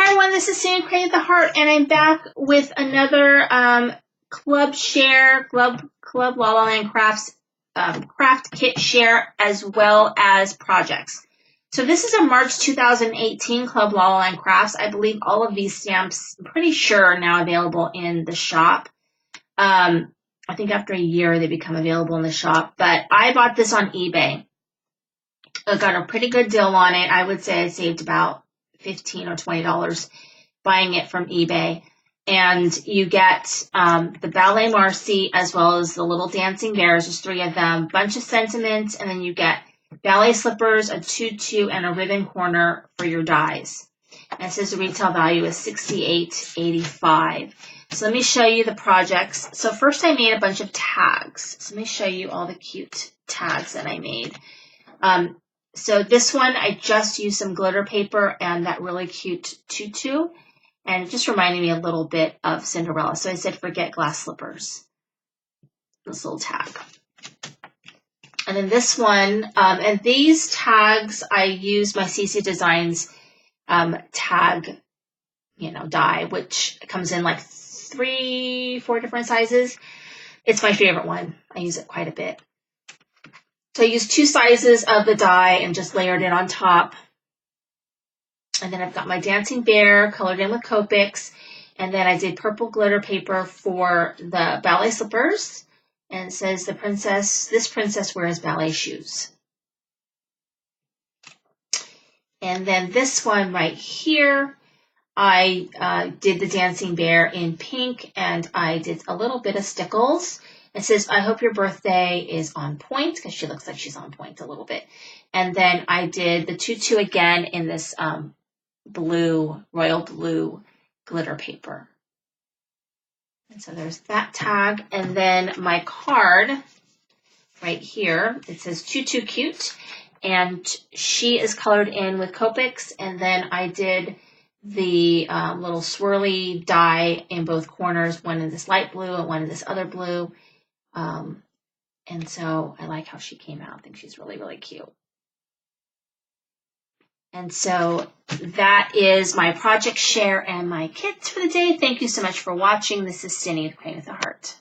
everyone, this is Sandy Creating the Heart, and I'm back with another Club La La Land Crafts craft kit share, as well as projects. So this is a March 2018 Club La La Land Crafts. I believe all of these stamps, I'm pretty sure, are now available in the shop. I think after a year they become available in the shop, but I bought this on eBay. I got a pretty good deal on it. I would say I saved about $15 or $20 buying it from eBay. And you get the Ballet Marcy as well as the little dancing bears. There's 3 of them, bunch of sentiments, and then you get ballet slippers, a tutu, and a ribbon corner for your dies. And it says the retail value is $68.85. So let me show you the projects. So first I made a bunch of tags. So let me show you all the cute tags that I made. So this one, I just used some glitter paper and that really cute tutu. And it just reminded me a little bit of Cinderella. So I said, forget glass slippers. This little tag. And then this one, and these tags, I used my CC Designs tag, die, which comes in like 3-4 different sizes. It's my favorite one. I use it quite a bit. So I used 2 sizes of the die and just layered it on top. And then I've got my dancing bear colored in with Copics. And then I did purple glitter paper for the ballet slippers. And it says this princess wears ballet shoes. And then this one right here, I did the dancing bear in pink, and I did a little bit of stickles. It says, I hope your birthday is on point, because she looks like she's on point a little bit. And then I did the tutu again in this royal blue glitter paper. And so there's that tag. And then my card right here, it says tutu cute. And she is colored in with Copics. And then I did the little swirly die in both corners, one in this light blue and one in this other blue. And so I like how she came out. I think she's really, really cute. And so that is my project share and my kits for the day. Thank you so much for watching. This is Cindy with Creating with a Heart.